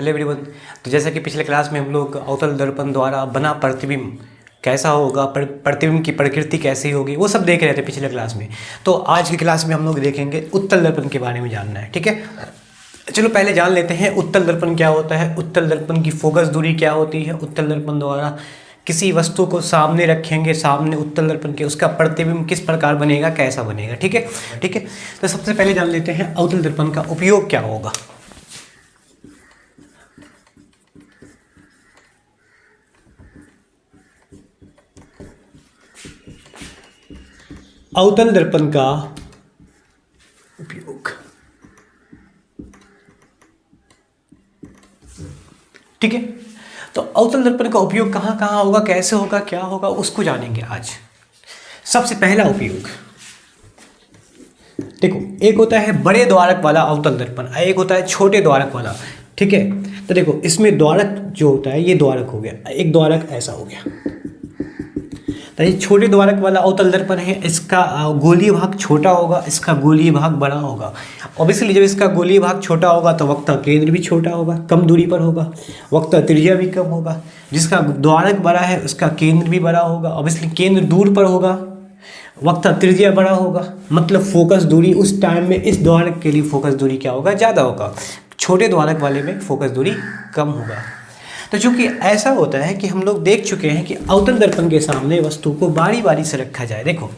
Hello everyone. तो जैसा कि पिछले क्लास में हम लोग अवतल दर्पण द्वारा बना प्रतिबिंब कैसा होगा, प्रतिबिंब की प्रकृति कैसी होगी, वो सब देख रहे थे पिछले क्लास में। तो आज की क्लास में हम लोग देखेंगे उत्तल दर्पण के बारे में जानना है। ठीक है, चलो पहले जान लेते हैं उत्तल दर्पण क्या होता है, उत्तल दर्पण की फोकस दूरी क्या होती है, उत्तल दर्पण द्वारा किसी वस्तु को सामने रखेंगे, सामने उत्तल दर्पण के, उसका प्रतिबिंब किस प्रकार बनेगा, कैसा बनेगा। ठीक है, ठीक है। तो सबसे पहले जान लेते हैं अवतल दर्पण का उपयोग क्या होगा। अवतल दर्पण का उपयोग, ठीक है। तो अवतल दर्पण का उपयोग कहाँ कहाँ होगा, कैसे होगा, क्या होगा, उसको जानेंगे आज। सबसे पहला उपयोग देखो, एक होता है बड़े द्वारक वाला अवतल दर्पण, एक होता है छोटे द्वारक वाला। ठीक है, तो देखो इसमें द्वारक जो होता है, ये द्वारक हो गया, एक द्वारक ऐसा हो गया। तो ये छोटे द्वारक वाला अवतल दर्पण है, इसका गोलीय भाग छोटा होगा, इसका गोलीय भाग बड़ा होगा। ऑब्वियसली जब इसका गोलीय भाग छोटा होगा तो वक्र केंद्र भी छोटा होगा, कम दूरी पर होगा, वक्र त्रिज्या भी कम होगा। जिसका द्वारक बड़ा है उसका केंद्र भी बड़ा होगा, ऑब्वियसली केंद्र दूर पर होगा, वक्र त्रिज्या बड़ा होगा, मतलब फोकस दूरी उस टाइम में इस द्वारक के लिए फोकस दूरी क्या होगा, ज़्यादा होगा। छोटे द्वारक वाले में फोकस दूरी कम होगा। तो चूंकि ऐसा होता है कि हम लोग देख चुके हैं कि अवतल दर्पण के सामने वस्तु को बारी बारी से रखा जाए। देखो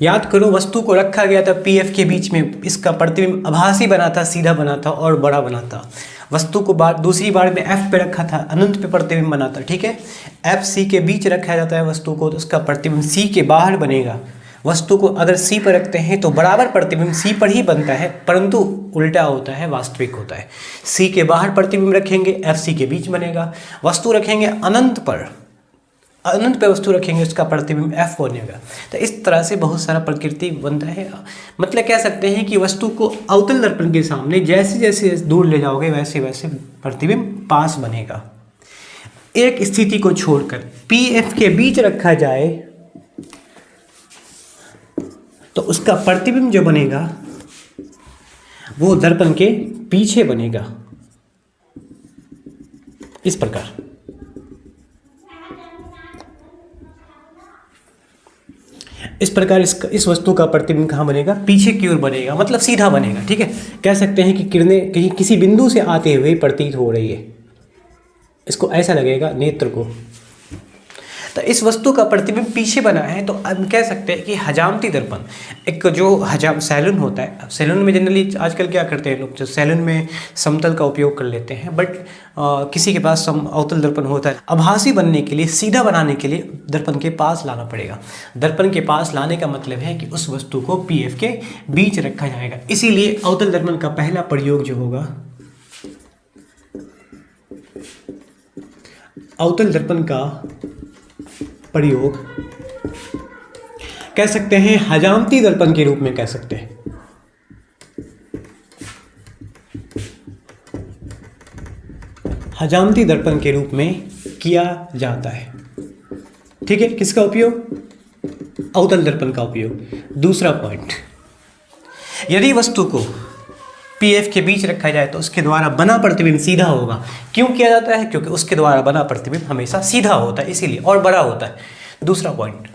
याद करो, वस्तु को रखा गया था पीएफ के बीच में, इसका प्रतिबिंब आभासी बना था, सीधा बना था और बड़ा बना था। वस्तु को दूसरी बार में एफ पे रखा था, अनंत पे प्रतिबिंब बना था। ठीक है, एफ सी के बीच रखा जाता है वस्तु को, तो उसका प्रतिबिंब सी के बाहर बनेगा। वस्तु को अगर सी पर रखते हैं तो बराबर प्रतिबिंब सी पर ही बनता है, परंतु उल्टा होता है, वास्तविक होता है। सी के बाहर प्रतिबिंब रखेंगे, एफ सी के बीच बनेगा। वस्तु रखेंगे अनंत पर, अनंत पे वस्तु रखेंगे, उसका प्रतिबिंब एफ बनेगा। तो इस तरह से बहुत सारा प्रकृति बनता है। मतलब कह सकते हैं कि वस्तु को अवतल दर्पण के सामने जैसे जैसे दूर ले जाओगे वैसे वैसे प्रतिबिंब पास बनेगा। एक स्थिति को छोड़कर पी एफ के बीच रखा जाए तो उसका प्रतिबिंब जो बनेगा वो दर्पण के पीछे बनेगा, इस प्रकार। इस प्रकार इस वस्तु का प्रतिबिंब कहाँ बनेगा, पीछे की ओर बनेगा, मतलब सीधा बनेगा। ठीक है, कह सकते हैं कि किरणें कहीं किसी बिंदु से आते हुए प्रतीत हो रही है, इसको ऐसा लगेगा नेत्र को। तो इस वस्तु का प्रतिबिंब पीछे बना है, तो हम कह सकते हैं कि हजामती दर्पण, एक जो सैलून होता है, सैलून में जनरली आजकल क्या करते हैं लोग, जो सैलून में समतल का उपयोग कर लेते हैं, बट किसी के पास अवतल दर्पण होता है, आभासी बनने के लिए, सीधा बनाने के लिए दर्पण के पास लाना पड़ेगा। दर्पण के पास लाने का मतलब है कि उस वस्तु को पीएफ के बीच रखा जाएगा। इसीलिए अवतल दर्पण का पहला प्रयोग जो होगा, अवतल दर्पण का प्रयोग कह सकते हैं हजामती दर्पण के रूप में कह सकते हैं। हजामती दर्पण के रूप में किया जाता है। ठीक है, किसका उपयोग, अवतल दर्पण का उपयोग। दूसरा पॉइंट, यदि वस्तु को पीएफ के बीच रखा जाए तो उसके द्वारा बना प्रतिबिंब सीधा होगा। क्यों किया जाता है, क्योंकि उसके द्वारा बना प्रतिबिंब हमेशा सीधा होता है, इसीलिए, और बड़ा होता है। दूसरा पॉइंट,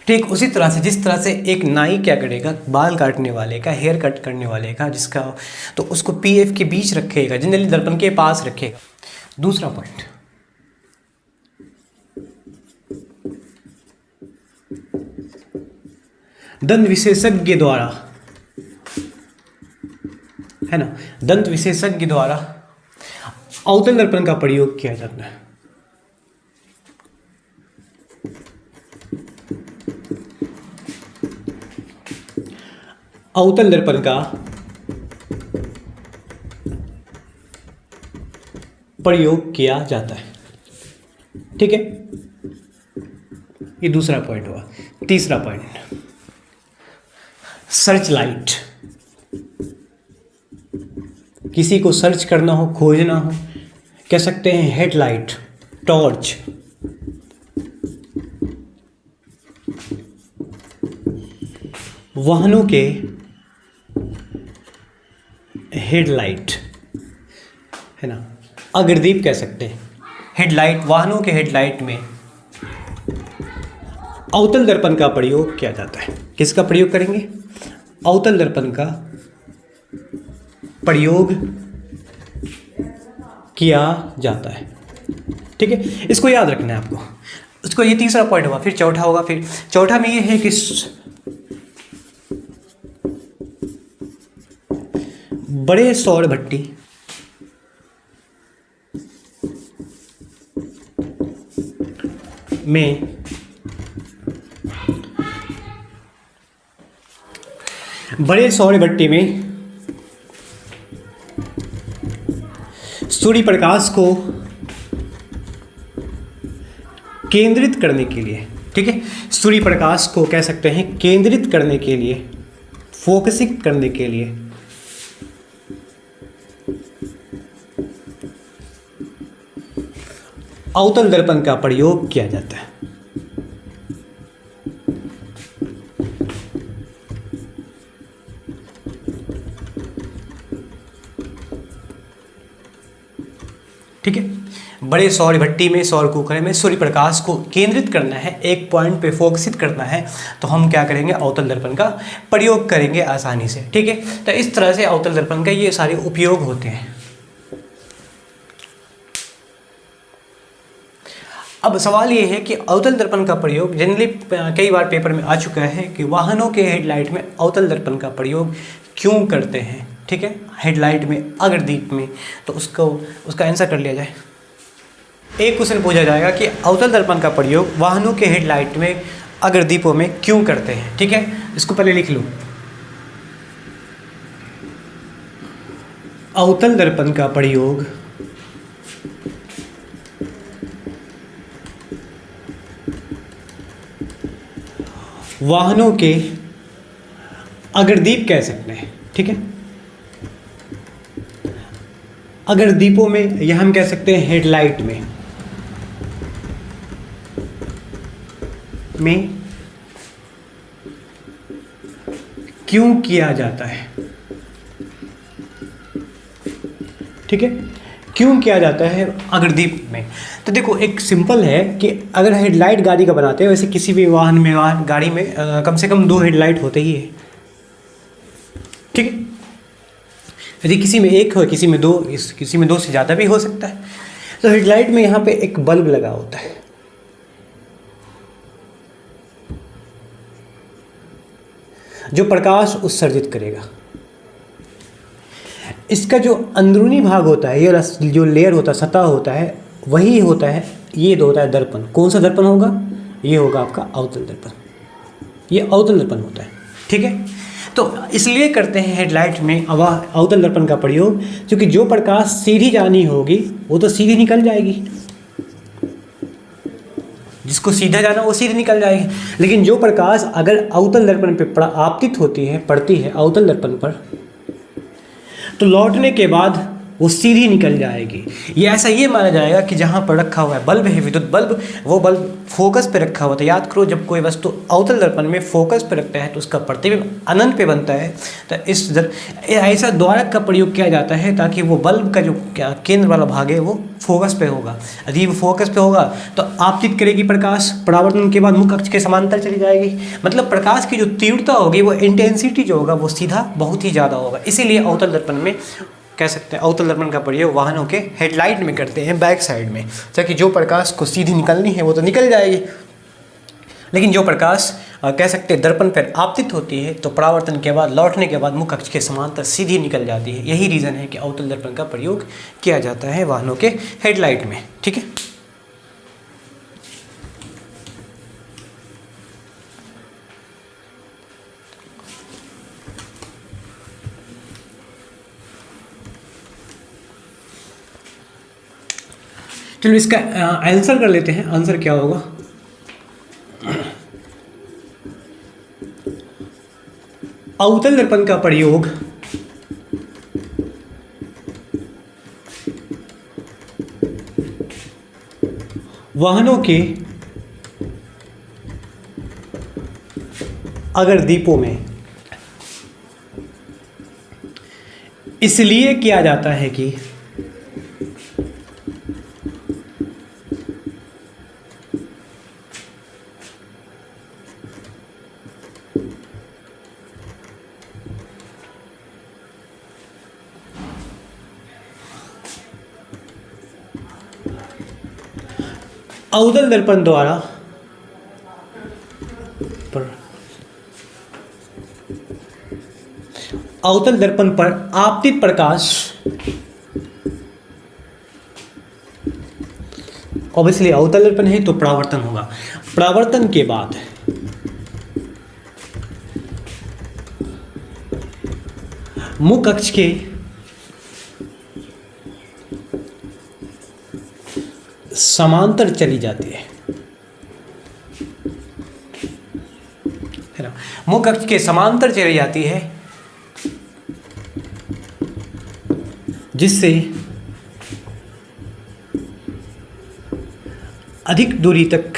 ठीक उसी तरह से जिस तरह से एक नाई क्या करेगा, बाल काटने वाले का, हेयर कट करने वाले का, जिसका, तो उसको पीएफ के बीच रखेगा, जनरली दर्पण के पास रखेगा। दूसरा पॉइंट, दंत विशेषज्ञ द्वारा, है ना, दंत विशेषज्ञ द्वारा अवतल दर्पण का प्रयोग किया जाता है। अवतल दर्पण का प्रयोग किया जाता है। ठीक है, ये दूसरा पॉइंट हुआ। तीसरा पॉइंट, सर्च लाइट। किसी को सर्च करना हो, खोजना हो, कह सकते हैं हेडलाइट, टॉर्च। वाहनों के हेडलाइट, है ना, अग्रदीप कह सकते हैं। हेडलाइट, वाहनों के हेडलाइट में अवतल दर्पण का प्रयोग किया जाता है। किसका प्रयोग करेंगे? अवतल दर्पण का प्रयोग किया जाता है। ठीक है, इसको याद रखना है आपको। उसको ये तीसरा पॉइंट हुआ, फिर चौथा होगा। फिर चौथा में ये है कि बड़े सौर भट्टी में सूर्य प्रकाश को केंद्रित करने के लिए, ठीक है, सूर्य प्रकाश को कह सकते हैं केंद्रित करने के लिए, फोकसिंग करने के लिए अवतल दर्पण का प्रयोग किया जाता है। ठीक है, बड़े सौर भट्टी में, सौर कुकर में सूर्य प्रकाश को केंद्रित करना है, एक पॉइंट पे फोकसित करना है, तो हम क्या करेंगे? अवतल दर्पण का प्रयोग करेंगे आसानी से। ठीक है, तो इस तरह से अवतल दर्पण का ये सारे उपयोग होते हैं। अब सवाल ये है कि अवतल दर्पण का प्रयोग जनरली कई बार पेपर में आ चुका है कि वाहनों के हेडलाइट में अवतल दर्पण का प्रयोग क्यों करते हैं। ठीक है, हेडलाइट में, अग्रदीप में, तो उसका आंसर कर लिया जाए। एक क्वेश्चन पूछा जाएगा कि अवतल दर्पण का प्रयोग वाहनों के हेडलाइट में, अग्रदीपों में क्यों करते हैं। ठीक है, इसको पहले लिख लो। अवतल दर्पण का प्रयोग वाहनों के अग्रदीप कह सकते हैं। ठीक है, अग्रदीपों में, यह हम कह सकते हैं हेडलाइट में क्यों किया जाता है। ठीक है, क्यों किया जाता है अग्रदीप में? तो देखो, एक सिंपल है कि अगर हेडलाइट गाड़ी का बनाते हैं, वैसे किसी भी वाहन में, गाड़ी में कम से कम 2 हेडलाइट होते ही है। ठीक है, यदि किसी में 1 हो, किसी में 2, किसी में 2 से ज़्यादा भी हो सकता है। तो हेडलाइट में यहाँ पे एक बल्ब लगा होता है, जो प्रकाश उत्सर्जित करेगा। इसका जो अंदरूनी भाग होता है, ये जो लेयर होता है, सतह होता है, वही होता है, ये होता है दर्पण। कौन सा दर्पण होगा? ये होगा आपका अवतल दर्पण। ये अवतल दर्पण होता है। ठीक है, तो इसलिए करते हैं हेडलाइट में अवतल दर्पण का प्रयोग, क्योंकि जो प्रकाश सीधी जानी होगी वो तो सीधी निकल जाएगी, जिसको सीधा जाना वो सीधे निकल जाएगी। लेकिन जो प्रकाश अगर अवतल दर्पण पर आपतित होती है, पड़ती है अवतल दर्पण पर, तो लौटने के बाद वो सीधी निकल जाएगी। ये ऐसा ये माना जाएगा कि जहाँ पर रखा हुआ है बल्ब है, विद्युत बल्ब, वो बल्ब फोकस पे रखा हुआ था। याद करो, जब कोई वस्तु अवतल दर्पण में फोकस पे रखता है तो उसका प्रतिबिंब अनंत पे बनता है। तो ऐसा द्वारक का प्रयोग किया जाता है ताकि वो बल्ब का जो केंद्र वाला भाग है वो फोकस पे होगा। यदि वो फोकस पे होगा तो आपतित करेगी प्रकाश, परावर्तन के बाद मुख्य अक्ष के समांतर चली जाएगी। मतलब प्रकाश की जो तीव्रता होगी, वो इंटेंसिटी जो होगा, वो सीधा बहुत ही ज़्यादा होगा। इसीलिए अवतल दर्पण में कह सकते हैं अवतल दर्पण का प्रयोग वाहनों के हेडलाइट में करते हैं, बैक साइड में, ताकि जो प्रकाश को सीधी निकलनी है वो तो निकल जाएगी, लेकिन जो प्रकाश कह सकते हैं दर्पण पर आपतित होती है तो परावर्तन के बाद, लौटने के बाद मुख्य अक्ष के समांतर सीधी निकल जाती है। यही रीज़न है कि अवतल दर्पण का प्रयोग किया जाता है वाहनों के हेडलाइट में। ठीक है, चलो इसका आंसर कर लेते हैं। आंसर क्या होगा? अवतल दर्पण का प्रयोग वाहनों के अग्रदीपों में इसलिए किया जाता है कि अवतल दर्पण द्वारा अवतल दर्पण पर आपतित प्रकाश ऑब्वियसली अवतल दर्पण है तो परावर्तन होगा। परावर्तन के बाद मुख अक्ष के समांतर चली जाती है ना, मुख अक्ष के समांतर चली जाती है, जिससे अधिक दूरी तक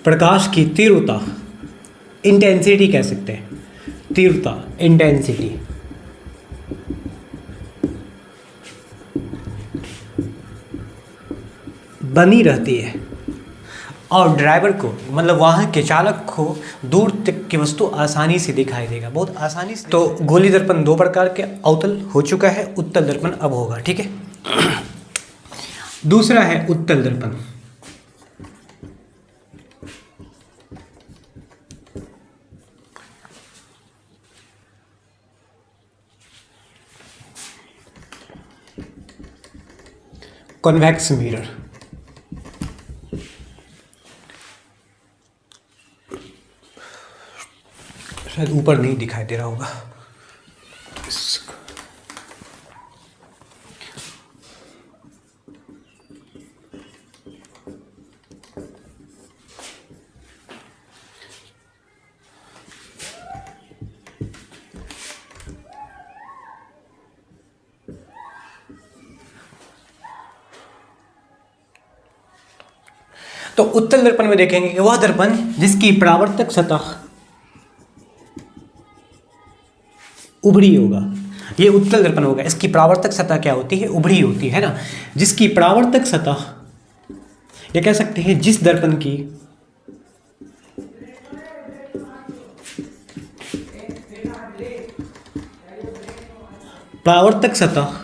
प्रकाश की तीव्रता, इंटेंसिटी कह सकते हैं, तीव्रता इंटेंसिटी बनी रहती है और ड्राइवर को मतलब वाहन के चालक को दूर तक की वस्तु आसानी से दिखाई देगा, बहुत आसानी से। तो गोली दर्पण दो प्रकार के अवतल हो चुका है, उत्तल दर्पण अब होगा, ठीक है। दूसरा है उत्तल दर्पण। कॉन्वेक्स मिरर, शायद ऊपर नहीं दिखाई दे रहा होगा। तो उत्तल दर्पण में देखेंगे कि वह दर्पण जिसकी परावर्तक सतह उभरी होगा, ये उत्तल दर्पण होगा। इसकी परावर्तक सतह क्या होती है? उभरी होती है ना। जिसकी परावर्तक सतह, ये कह सकते हैं जिस दर्पण की परावर्तक सतह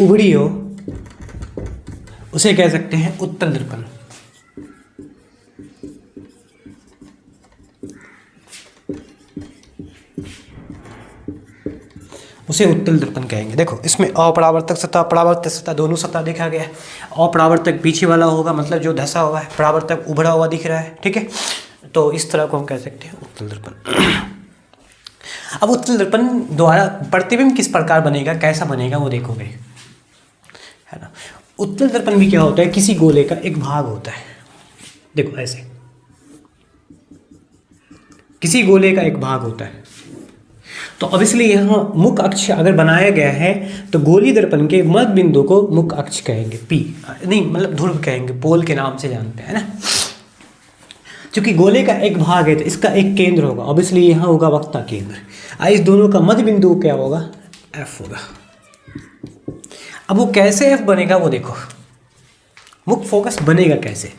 उभरी हो, उसे कह सकते हैं उत्तल दर्पण। उसे उत्तल दर्पण कहेंगे। देखो इसमें अपरावर्तक सतह, परावर्तक सतह दोनों सतह देखा गया है। अपरावर्तक पीछे वाला होगा, मतलब जो धसा हुआ है, परावर्तक उभरा हुआ दिख रहा है, ठीक है। तो इस तरह को हम कह सकते हैं उत्तल दर्पण। अब उत्तल दर्पण द्वारा प्रतिबिंब किस प्रकार बनेगा, कैसा बनेगा, वो देखोगे, है ना। उत्तल दर्पण भी क्या होता है, किसी गोले का एक भाग होता है। देखो ऐसे किसी गोले का एक भाग होता है। तो ऑब्वियसली यहाँ मुख अक्ष अगर बनाया गया है तो गोली दर्पण के मध्य बिंदु को मुख अक्ष कहेंगे, पी नहीं मतलब ध्रुव कहेंगे, पोल के नाम से जानते हैं ना। क्योंकि गोले का एक भाग है तो इसका एक केंद्र होगा, ऑब्वियसली यहाँ होगा वक्ता केंद्र। इस दोनों का मध्य बिंदु क्या होगा, एफ होगा। अब वो कैसे एफ बनेगा वो देखो, मुख फोकस बनेगा कैसे।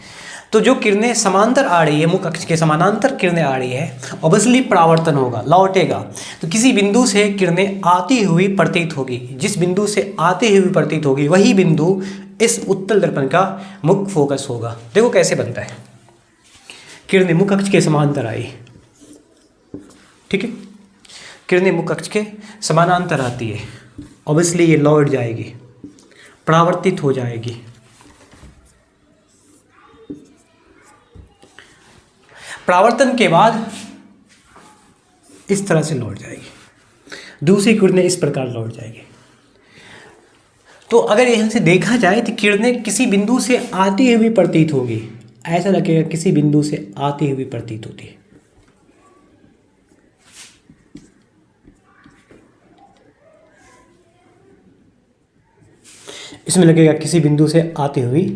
तो जो किरणें समांतर आ रही है, मुख अक्ष के समानांतर किरणें आ रही है, ऑब्वियसली परावर्तन होगा, लौटेगा। तो किसी बिंदु से किरणें आती हुई प्रतीत होगी, जिस बिंदु से आती हुई प्रतीत होगी वही बिंदु इस उत्तल दर्पण का मुख फोकस होगा। देखो कैसे बनता है, किरणें मुख अक्ष के समांतर आई, ठीक है, किरणें मुख अक्ष के समानांतर आती है, ऑब्वियसली ये लौट जाएगी, परावर्तित हो जाएगी। परावर्तन के बाद इस तरह से लौट जाएगी, दूसरी किरणें इस प्रकार लौट जाएगी। तो अगर यहाँ से देखा जाए तो किरणें किसी बिंदु से आती हुई प्रतीत होगी, ऐसा लगेगा किसी बिंदु से आती हुई प्रतीत होती है। इसमें लगेगा किसी बिंदु से आती हुई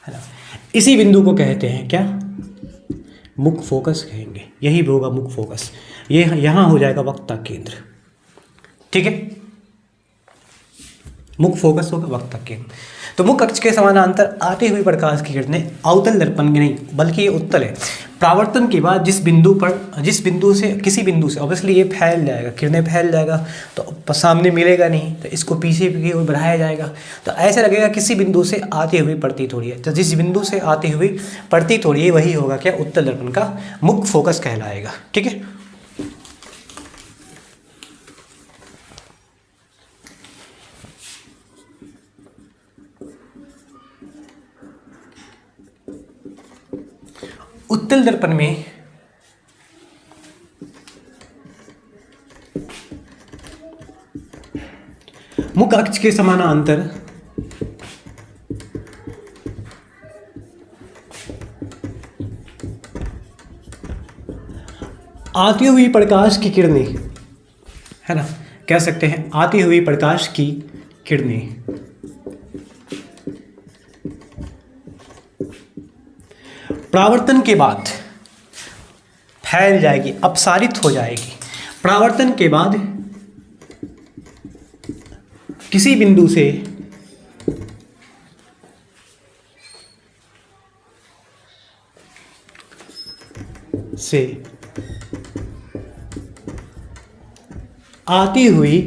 है ना। इसी बिंदु को कहते हैं क्या, मुख्य फोकस कहेंगे। यही होगा मुख्य फोकस, ये यहाँ हो जाएगा वक्ता केंद्र, ठीक है। मुख्य फोकस होगा वक्ता केंद्र। तो मुख्य अक्ष के समानांतर आती हुई प्रकाश की किरणें अवतल दर्पण में नहीं बल्कि ये उत्तल है। परावर्तन के बाद जिस बिंदु से किसी बिंदु से ऑब्वियसली ये फैल जाएगा, किरणें फैल जाएगा तो सामने मिलेगा नहीं, तो इसको पीछे की ओर बढ़ाया जाएगा। तो ऐसे लगेगा किसी बिंदु से आती हुई प्रतीत हो रही है। तो जिस बिंदु से आती हुई प्रतीत हो रही है वही होगा क्या, उत्तल दर्पण का मुख्य फोकस कहलाएगा, ठीक है। उत्तल दर्पण में मुख्य अक्ष के समानांतर आती हुई प्रकाश की किरणें, है ना, कह सकते हैं आती हुई प्रकाश की किरणें परावर्तन के बाद फैल जाएगी, अपसारित हो जाएगी। परावर्तन के बाद किसी बिंदु से आती हुई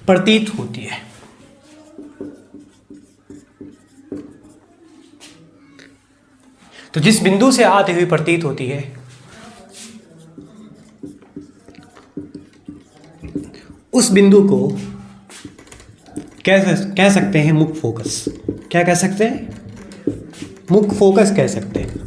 प्रतीत होती है। तो जिस बिंदु से आती हुई प्रतीत होती है उस बिंदु को कह सकते हैं मुख्य फोकस। क्या कह सकते हैं, मुख्य फोकस कह सकते हैं,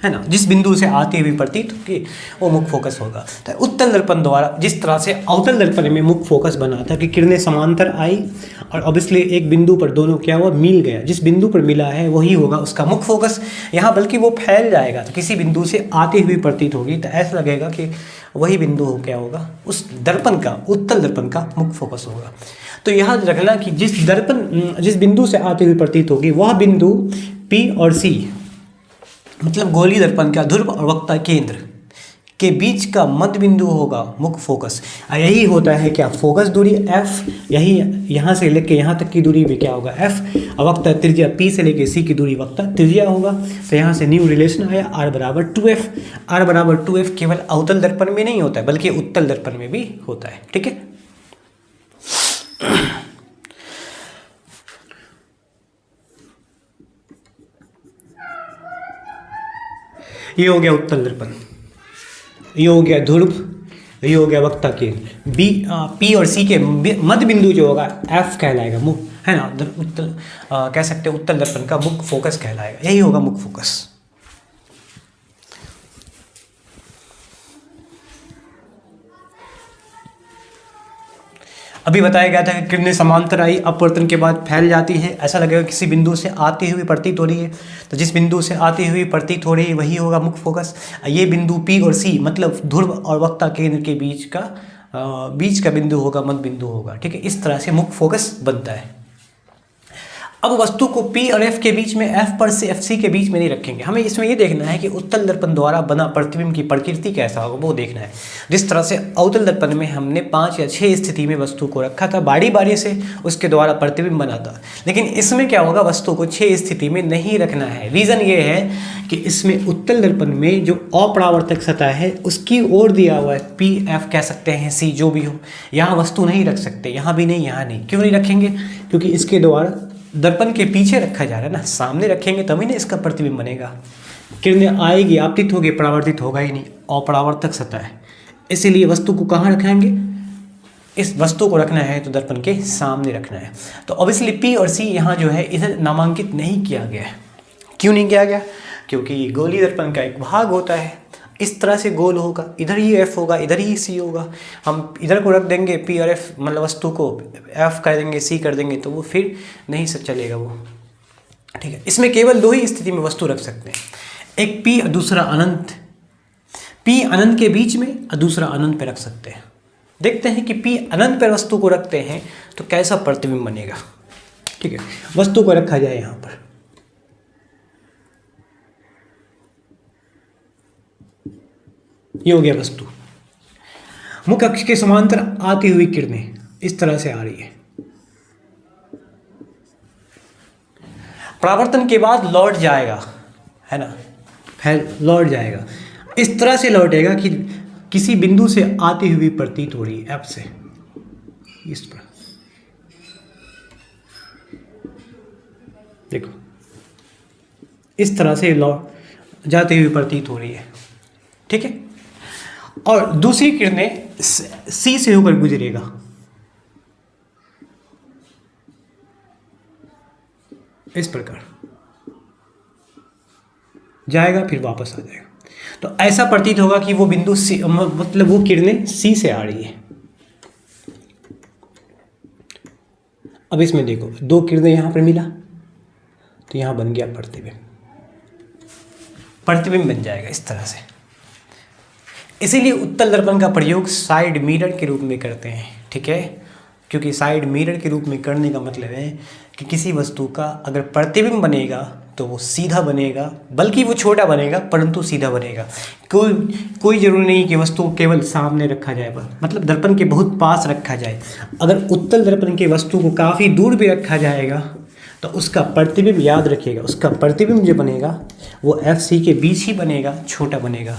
है ना। जिस बिंदु से आती हुई प्रतीत होगी वो मुख्य फोकस होगा। तो उत्तल दर्पण द्वारा जिस तरह से अवतल दर्पण में मुख्य फोकस बना था कि किरणें समांतर आई और ऑब्वियसली एक बिंदु पर दोनों क्या हुआ, मिल गया। जिस बिंदु पर मिला है वही होगा उसका मुख्य फोकस। यहाँ बल्कि वो फैल जाएगा, तो किसी बिंदु से आती हुई प्रतीत होगी तो ऐसा लगेगा कि वही बिंदु हो क्या होगा, उस दर्पण का, उत्तल दर्पण का मुख्य फोकस होगा। तो याद रखना कि जिस बिंदु से आती हुई प्रतीत होगी वह बिंदु P और C मतलब गोलीय दर्पण का ध्रुव और वक्ता केंद्र के बीच का मध्य बिंदु होगा मुख्य फोकस। यही होता है क्या, फोकस दूरी F। यही यहाँ से लेके यहाँ तक की दूरी भी क्या होगा, F। और वक्ता त्रिज्या P से लेके C की दूरी वक्ता त्रिज्या होगा। तो यहाँ से न्यू रिलेशन आया R बराबर 2F। R बराबर 2F केवल अवतल दर्पण में नहीं होता है बल्कि उत्तल दर्पण में भी होता है, ठीक है। ये हो गया उत्तल दर्पण, ये हो गया ध्रुव, ये हो गया वक्ता केंद्र। P और C के मध्य बिंदु जो होगा F कहलाएगा, है ना, उत्तल कह सकते हैं उत्तल दर्पण का मुख्य फोकस कहलाएगा। यही होगा मुख्य फोकस। अभी बताया गया था कि किरणें समांतर आई, अपवर्तन के बाद फैल जाती है। ऐसा लगेगा किसी बिंदु से आती हुई प्रतीत हो रही है। तो जिस बिंदु से आती हुई प्रतीत हो रही है वही होगा मुख्य फोकस। ये बिंदु P और C मतलब ध्रुव और वक्ता केंद्र के बीच का बिंदु होगा, मध्य बिंदु होगा, ठीक है। इस तरह से मुख्य फोकस बनता है। अब वस्तु को P और F के बीच में, F पर से FC के बीच में नहीं रखेंगे। हमें इसमें ये देखना है कि उत्तल दर्पण द्वारा बना प्रतिबिंब की प्रकृति कैसा होगा, वो देखना है। जिस तरह से अवतल दर्पण में हमने 5 या 6 स्थिति में वस्तु को रखा था, बारी बारी से उसके द्वारा प्रतिबिंब बना था। लेकिन इसमें क्या होगा, वस्तु को 6 स्थिति में नहीं रखना है। रीज़न ये है कि इसमें उत्तल दर्पण में जो अपरावर्तक सतह है उसकी ओर दिया हुआ है P, F कह सकते हैं, C जो भी हो। यहाँ वस्तु नहीं रख सकते, यहाँ भी नहीं, यहाँ नहीं। क्यों नहीं रखेंगे, क्योंकि इसके द्वारा दर्पण के पीछे रखा जा रहा है ना, सामने रखेंगे तभी ना इसका प्रतिबिंब बनेगा। किरणें आएगी, आपतित होगी, परावर्तित होगा ही नहीं, अपरावर्तक सतह है। इसीलिए वस्तु को कहाँ रखेंगे, इस वस्तु को रखना है तो दर्पण के सामने रखना है। तो ऑब्वियसली P और C यहाँ जो है इधर नामांकित नहीं किया गया है। क्यों नहीं किया गया, क्योंकि गोलीय दर्पण का एक भाग होता है, इस तरह से गोल होगा, इधर ही F होगा, इधर ही C होगा। हम इधर को रख देंगे P और F, मतलब वस्तु को F कर देंगे, C कर देंगे, तो वो फिर नहीं सब चलेगा वो, ठीक है। इसमें केवल 2 ही स्थिति में वस्तु रख सकते हैं, एक P और दूसरा अनंत। P अनंत के बीच में और दूसरा अनंत पे रख सकते हैं, देखते हैं कि P अनंत पर वस्तु को रखते हैं तो कैसा प्रतिबिंब बनेगा। ठीक है, वस्तु को रखा जाए यहाँ पर, ये हो गया वस्तु। मुख्य अक्ष के समांतर आती हुई किरणें इस तरह से आ रही है। परावर्तन के बाद लौट जाएगा, है ना, लौट जाएगा, इस तरह से लौटेगा कि किसी बिंदु से आती हुई प्रतीत हो रही है, F से इस पर। देखो इस तरह से लौट जाती हुई प्रतीत हो रही है। ठीक है, और दूसरी किरणें C से होकर गुजरेगा, इस प्रकार जाएगा फिर वापस आ जाएगा। तो ऐसा प्रतीत होगा कि वो बिंदु C, मतलब वो किरणें C से आ रही है। अब इसमें देखो दो किरणें यहां पर मिला तो यहां बन गया प्रतिबिंब, प्रतिबिंब बन जाएगा इस तरह से। इसीलिए उत्तल दर्पण का प्रयोग साइड मिरर के रूप में करते हैं। ठीक है, क्योंकि साइड मिरर के रूप में करने का मतलब है कि किसी वस्तु का अगर प्रतिबिंब बनेगा तो वो सीधा बनेगा, बल्कि वो छोटा बनेगा परंतु सीधा बनेगा। कोई जरूरी नहीं कि वस्तु को केवल सामने रखा जाए, मतलब दर्पण के बहुत पास रखा जाए। अगर उत्तल दर्पण की वस्तु को काफ़ी दूर भी रखा जाएगा तो उसका प्रतिबिंब, याद रखिएगा, उसका प्रतिबिंब जो बनेगा वो FC के बीच ही बनेगा, छोटा बनेगा।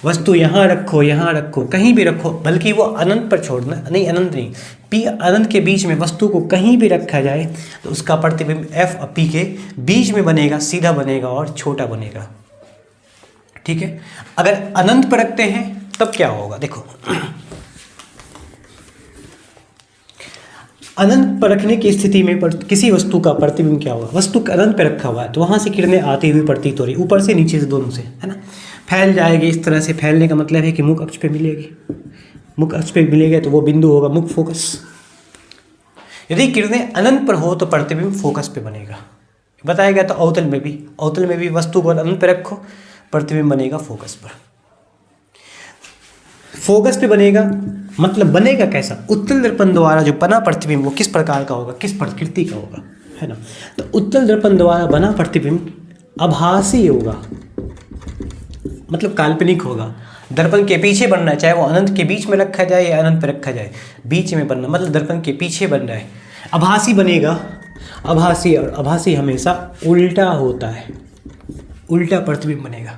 वस्तु यहाँ रखो, कहीं भी रखो, बल्कि वो अनंत पर छोड़ना, नहीं अनंत नहीं, P अनंत के बीच में वस्तु को कहीं भी रखा जाए तो उसका प्रतिबिंब F और P के बीच में बनेगा, सीधा बनेगा और छोटा बनेगा। ठीक है, अगर अनंत पर रखते हैं तब क्या होगा, देखो अनंत पर रखने की स्थिति में किसी वस्तु का प्रतिबिंब क्या होगा, वस्तु अनंत पर रखा हुआ है तो वहाँ से किरणें आती हुई प्रतीत हो रही, ऊपर से नीचे से दोनों से, है ना, फैल जाएगी। इस तरह से फैलने का मतलब है कि मुख्य अक्ष पे मिलेगी, मुख्य अक्ष पे मिलेगा तो वो बिंदु होगा मुख्य फोकस। यदि किरणें अनंत पर हो तो प्रतिबिंब फोकस पे बनेगा। बताया गया तो अवतल में भी वस्तु को अनंत पे रखो, प्रतिबिंब बनेगा फोकस पर। फोकस पे बनेगा मतलब बनेगा कैसा, उत्तल दर्पण द्वारा जो बना प्रतिबिंब वो किस प्रकार का होगा, किस प्रकृति का होगा, है ना। तो उत्तल दर्पण द्वारा बना प्रतिबिंब आभासी होगा, मतलब काल्पनिक होगा। दर्पण के पीछे बनना है, चाहे वो अनंत के बीच में रखा जाए या अनंत पर रखा जाए, बीच में बनना मतलब दर्पण के पीछे बन रहा है, आभासी बनेगा। आभासी, और आभासी हमेशा उल्टा होता है, उल्टा प्रतिबिंब बनेगा।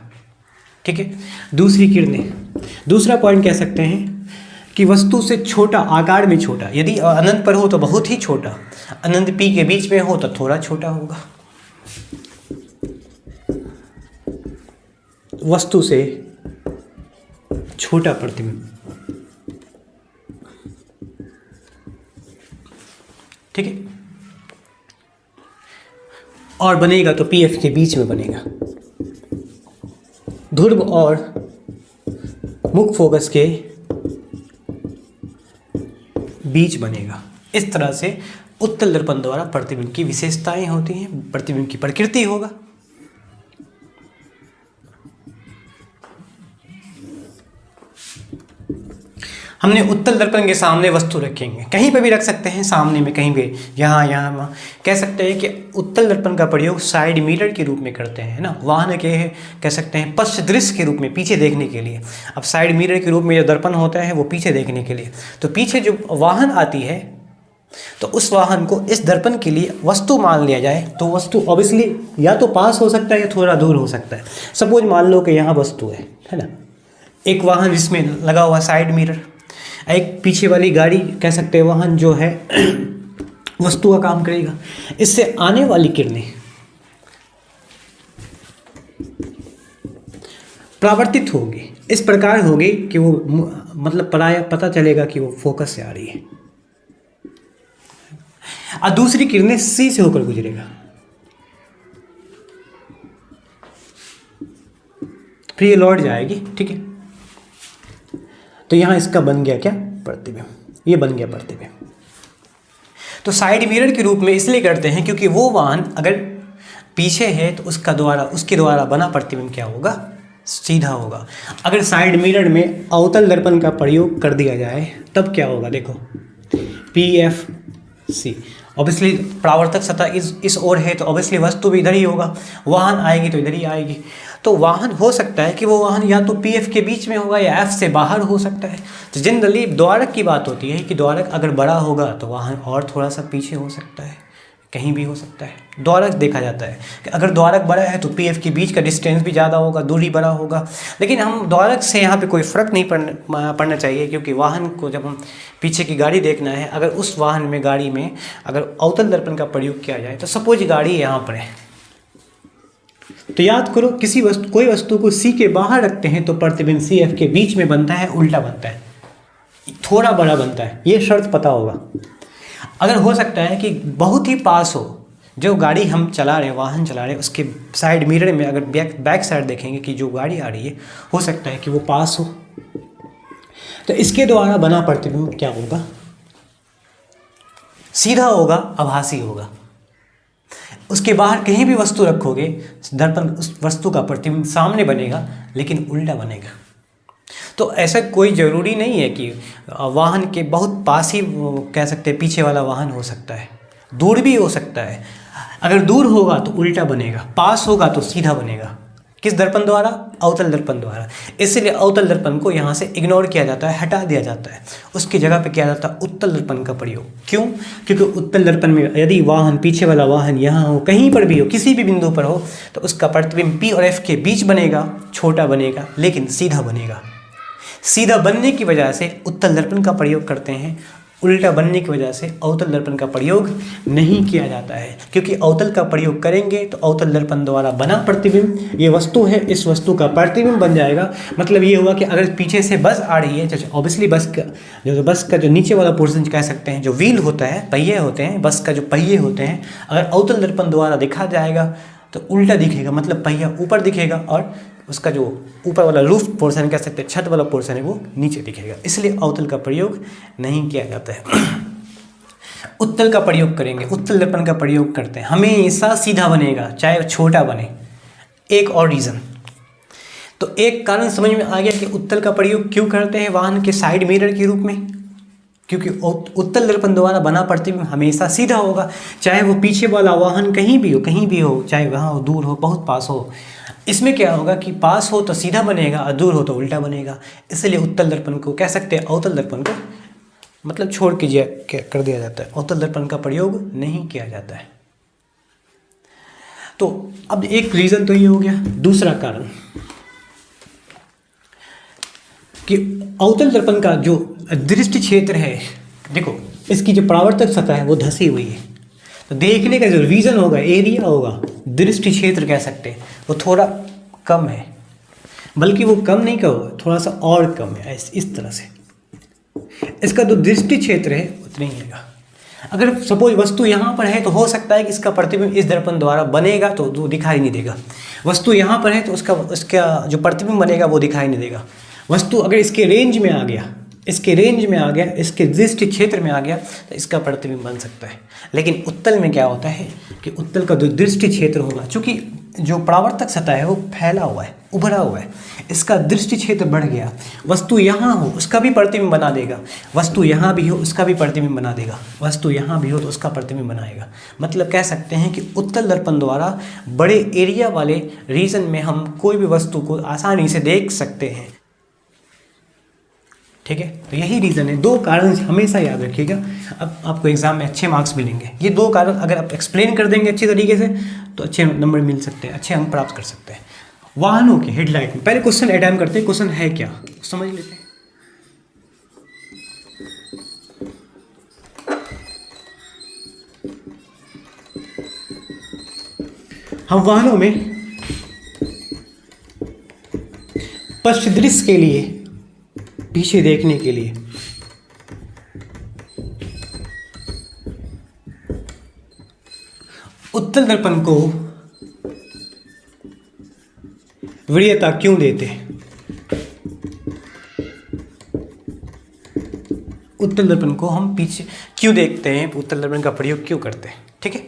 ठीक है, दूसरी किरणें, दूसरा पॉइंट कह सकते हैं कि वस्तु से छोटा, आकार में छोटा, यदि अनंत पर हो तो बहुत ही छोटा, अनंत P के बीच में हो तो थोड़ा छोटा होगा। वस्तु से छोटा प्रतिबिंब, ठीक है, और बनेगा तो PF के बीच में बनेगा, ध्रुव और मुख्य फोकस के बीच बनेगा। इस तरह से उत्तल दर्पण द्वारा प्रतिबिंब की विशेषताएं होती हैं, प्रतिबिंब की प्रकृति होगा। हमने उत्तल दर्पण के सामने वस्तु रखेंगे, कहीं पर भी रख सकते हैं, सामने में कहीं भी, यहाँ वहाँ। कह सकते हैं कि उत्तल दर्पण का प्रयोग साइड मिरर के रूप में करते हैं, ना, वाहन के कह सकते हैं पश्च दृश्य के रूप में, पीछे देखने के लिए। अब साइड मिरर के रूप में जो दर्पण होता है वो पीछे देखने के लिए, तो पीछे जो वाहन आती है तो उस वाहन को इस दर्पण के लिए वस्तु मान लिया जाए तो वस्तु ऑब्वियसली या तो पास हो सकता है या थोड़ा दूर हो सकता है। सपोज मान लो कि यहाँ वस्तु है ना, एक वाहन जिसमें लगा हुआ साइड मिरर, एक पीछे वाली गाड़ी, कह सकते हैं वाहन जो है वस्तु का काम करेगा। इससे आने वाली किरणें परावर्तित होगी, इस प्रकार होगी कि वो मतलब पता चलेगा कि वो फोकस से आ रही है, और दूसरी किरणें C से होकर गुजरेगा, फिर ये लौट जाएगी। ठीक है, तो यहां इसका बन गया क्या, प्रतिबिंब, ये बन गया प्रतिबिंब। तो साइड मिरर के रूप में इसलिए करते हैं क्योंकि वो वाहन अगर पीछे है तो उसके द्वारा बना प्रतिबिंब क्या होगा, सीधा होगा। अगर साइड मिरर में अवतल दर्पण का प्रयोग कर दिया जाए तब क्या होगा, देखो PFC, ऑब्वियसली परावर्तक सतह इस ओर है तो ऑब्वियसली वस्तु भी इधर ही होगा, वाहन आएगी तो इधर ही आएगी। तो वाहन हो सकता है कि वो वाहन या तो PF के बीच में होगा या F से बाहर हो सकता है। तो जनरली द्वारक की बात होती है कि द्वारक अगर बड़ा होगा तो वाहन और थोड़ा सा पीछे हो सकता है, कहीं भी हो सकता है। द्वारक देखा जाता है कि अगर द्वारक बड़ा है तो PF के बीच का डिस्टेंस भी ज़्यादा होगा, दूरी बड़ा होगा। लेकिन हम द्वारक से यहाँ पे कोई फ़र्क नहीं पड़ना चाहिए, क्योंकि वाहन को जब हम पीछे की गाड़ी देखना है, अगर उस वाहन में गाड़ी में अगर अवतल दर्पण का प्रयोग किया जाए तो सपोज गाड़ी यहाँ पर है, तो याद करो कोई वस्तु को C के बाहर रखते हैं तो प्रतिबिंब CF के बीच में बनता है, उल्टा बनता है, थोड़ा बड़ा बनता है, ये शर्त पता होगा। अगर हो सकता है कि बहुत ही पास हो, जो गाड़ी हम चला रहे हैं, वाहन चला रहे हैं, उसके साइड मिरर में अगर बैक साइड देखेंगे कि जो गाड़ी आ रही है, हो सकता है कि वो पास हो, तो इसके द्वारा बना प्रतिबिंब क्या होगा, सीधा होगा, आभासी होगा। उसके बाहर कहीं भी वस्तु रखोगे, दर्पण उस वस्तु का प्रतिबिंब सामने बनेगा लेकिन उल्टा बनेगा। तो ऐसा कोई ज़रूरी नहीं है कि वाहन के बहुत पास ही कह सकते हैं पीछे वाला वाहन हो सकता है, दूर भी हो सकता है। अगर दूर होगा तो उल्टा बनेगा, पास होगा तो सीधा बनेगा। किस दर्पण द्वारा? अवतल दर्पण द्वारा। इसलिए अवतल दर्पण को यहाँ से इग्नोर किया जाता है, हटा दिया जाता है, उसकी जगह पे किया जाता है उत्तल दर्पण का प्रयोग। क्यों? क्योंकि उत्तल दर्पण में यदि वाहन, पीछे वाला वाहन यहाँ हो, कहीं पर भी हो, किसी भी बिंदु पर हो, तो उसका प्रतिबिंब P और F के बीच बनेगा, छोटा बनेगा लेकिन सीधा बनेगा। सीधा बनने की वजह से उत्तल दर्पण का प्रयोग करते हैं, उल्टा बनने की वजह से अवतल दर्पण का प्रयोग नहीं किया जाता है। क्योंकि अवतल का प्रयोग करेंगे तो अवतल दर्पण द्वारा बना प्रतिबिंब, ये वस्तु है, इस वस्तु का प्रतिबिंब बन जाएगा। मतलब ये हुआ कि अगर पीछे से बस आ रही है, जैसे ऑब्वियसली बस का जो नीचे वाला पोर्शन कह सकते हैं, जो व्हील होता है, पहिए होते हैं, बस का जो पहिए होते हैं, अगर अवतल दर्पण द्वारा दिखा जाएगा तो उल्टा दिखेगा, मतलब पहिया ऊपर दिखेगा और उसका जो ऊपर वाला रूफ पोर्शन कह सकते हैं, छत वाला पोर्शन है, वो नीचे दिखेगा। इसलिए अवतल का प्रयोग नहीं किया जाता है। उत्तल का प्रयोग करेंगे, उत्तल दर्पण का प्रयोग करते हैं, हमेशा सीधा बनेगा चाहे छोटा बने। एक और रीज़न, तो एक कारण समझ में आ गया कि उत्तल का प्रयोग क्यों करते हैं वाहन के साइड मिरर के रूप में, क्योंकि उत्तल दर्पण द्वारा बना प्रतिबिंब हमेशा सीधा होगा, चाहे वो पीछे वाला वाहन कहीं भी हो, चाहे वहाँ हो, दूर हो, बहुत पास हो। इसमें क्या होगा कि पास हो तो सीधा बनेगा और दूर हो तो उल्टा बनेगा। इसलिए उत्तल दर्पण को कह सकते हैं, अवतल दर्पण को मतलब छोड़ कर दिया जाता है, अवतल दर्पण का प्रयोग नहीं किया जाता है। तो अब एक रीज़न तो ये हो गया। दूसरा कारण कि अवतल दर्पण का जो दृष्टि क्षेत्र है, देखो इसकी जो परावर्तक सतह है वो धसी हुई है, तो देखने का जो रीजन होगा, एरिया होगा, दृष्टि क्षेत्र कह सकते हैं, वो थोड़ा कम है, बल्कि वो कम नहीं कहो, थोड़ा सा और कम है। इस तरह से इसका जो दृष्टि क्षेत्र है उतना ही है। अगर सपोज वस्तु यहाँ पर है तो हो सकता है कि इसका प्रतिबिंब इस दर्पण द्वारा बनेगा तो वो दिखाई नहीं देगा। वस्तु यहाँ पर है तो उसका जो प्रतिबिंब बनेगा वो दिखाई नहीं देगा। वस्तु अगर इसके रेंज में आ गया, इसके दृष्टि क्षेत्र में आ गया तो इसका प्रतिबिंब बन सकता है। लेकिन उत्तल में क्या होता है कि उत्तल का जो दृष्टि क्षेत्र होगा, चूँकि जो परावर्तक सतह है वो फैला हुआ है, उभरा हुआ है, इसका दृष्टि क्षेत्र बढ़ गया। वस्तु यहाँ हो उसका भी प्रतिबिंब बना देगा, वस्तु यहाँ भी हो उसका भी प्रतिबिंब बना देगा, वस्तु यहाँ भी हो तो उसका प्रतिबिंब बनाएगा। मतलब कह सकते हैं कि उत्तल दर्पण द्वारा बड़े एरिया वाले रीजन में हम कोई भी वस्तु को आसानी से देख सकते हैं। ठीक है, तो यही रीज़न है। दो कारण हमेशा याद रखिएगा, अब आपको एग्जाम में अच्छे मार्क्स मिलेंगे। ये दो कारण अगर आप एक्सप्लेन कर देंगे अच्छी तरीके से तो अच्छे नंबर मिल सकते हैं, अच्छे अंक प्राप्त कर सकते हैं। वाहनों की हेडलाइट में पहले क्वेश्चन अटेम्प्ट करते हैं, क्वेश्चन है क्या समझ लेते हैं। हम वाहनों में पश्च दृश्य के लिए, पीछे देखने के लिए उत्तल दर्पण को वरीयता क्यों देते हैं, उत्तल दर्पण को हम पीछे क्यों देखते हैं, उत्तल दर्पण का प्रयोग क्यों करते हैं। ठीक है,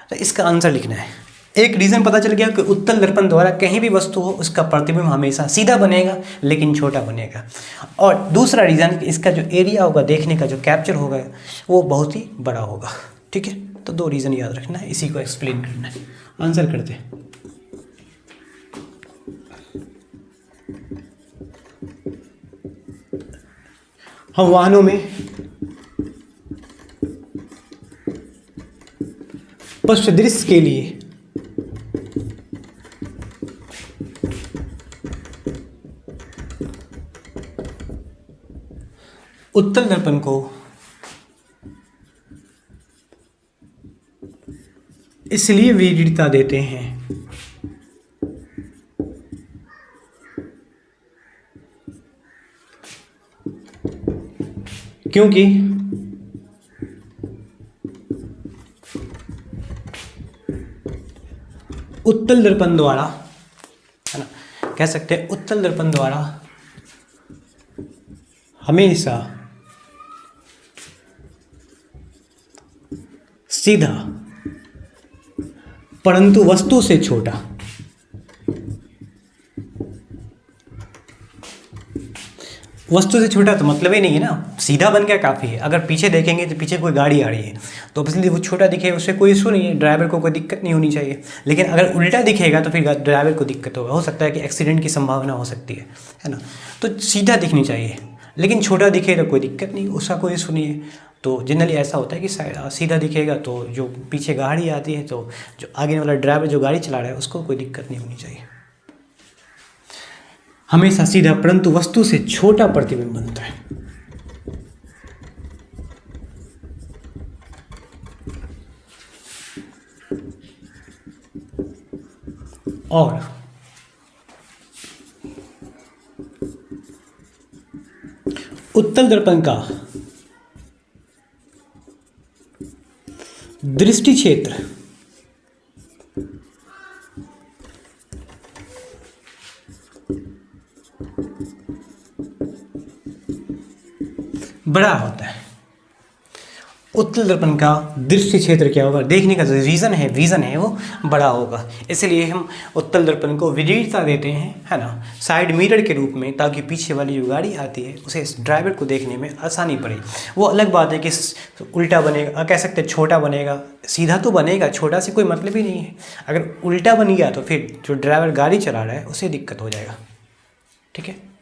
तो इसका आंसर लिखना है। एक रीज़न पता चल गया कि उत्तल दर्पण द्वारा कहीं भी वस्तु हो उसका प्रतिबिंब हमेशा सीधा बनेगा लेकिन छोटा बनेगा। और दूसरा रीज़न कि इसका जो एरिया होगा देखने का जो कैप्चर होगा वो बहुत ही बड़ा होगा। ठीक है, तो 2 रीज़न याद रखना है, इसी को एक्सप्लेन करना है। आंसर करते हैं। हम वाहनों में पृष्ठ दृश्य के लिए उत्तल दर्पण को इसलिए विविधता देते हैं क्योंकि उत्तल दर्पण द्वारा, है ना, कह सकते हैं उत्तल दर्पण द्वारा हमेशा सीधा परंतु वस्तु से छोटा, वस्तु से छोटा तो मतलब ही नहीं है ना, सीधा बन गया काफ़ी है। अगर पीछे देखेंगे तो पीछे कोई गाड़ी आ रही है तो इसलिए वो छोटा दिखेगा, उससे कोई इशू नहीं है, ड्राइवर को कोई दिक्कत नहीं होनी चाहिए। लेकिन अगर उल्टा दिखेगा तो फिर ड्राइवर को दिक्कत होगा, हो सकता है कि एक्सीडेंट की संभावना हो सकती है ना। तो सीधा दिखनी चाहिए, लेकिन छोटा दिखे तो कोई दिक्कत नहीं, उसका कोई इशू नहीं है। तो जनरली ऐसा होता है कि सीधा दिखेगा तो जो पीछे गाड़ी आती है तो जो आगे वाला ड्राइवर जो गाड़ी चला रहा है उसको कोई दिक्कत नहीं होनी चाहिए। हमेशा सीधा परंतु वस्तु से छोटा प्रतिबिंब बनता है। और उत्तल दर्पण का दृष्टि क्षेत्र बड़ा होता है। उत्तल दर्पण का दृष्टि क्षेत्र क्या होगा, देखने का जो रीज़न है विज़न है वो बड़ा होगा, इसलिए हम उत्तल दर्पण को विविधता देते हैं, है ना, साइड मिरर के रूप में, ताकि पीछे वाली जो गाड़ी आती है उसे इस ड्राइवर को देखने में आसानी पड़े। वो अलग बात है कि उल्टा बनेगा, कह सकते हैं छोटा बनेगा, सीधा तो बनेगा, छोटा से कोई मतलब ही नहीं है। अगर उल्टा बन गया तो फिर जो ड्राइवर गाड़ी चला रहा है उसे दिक्कत हो जाएगा। ठीक है।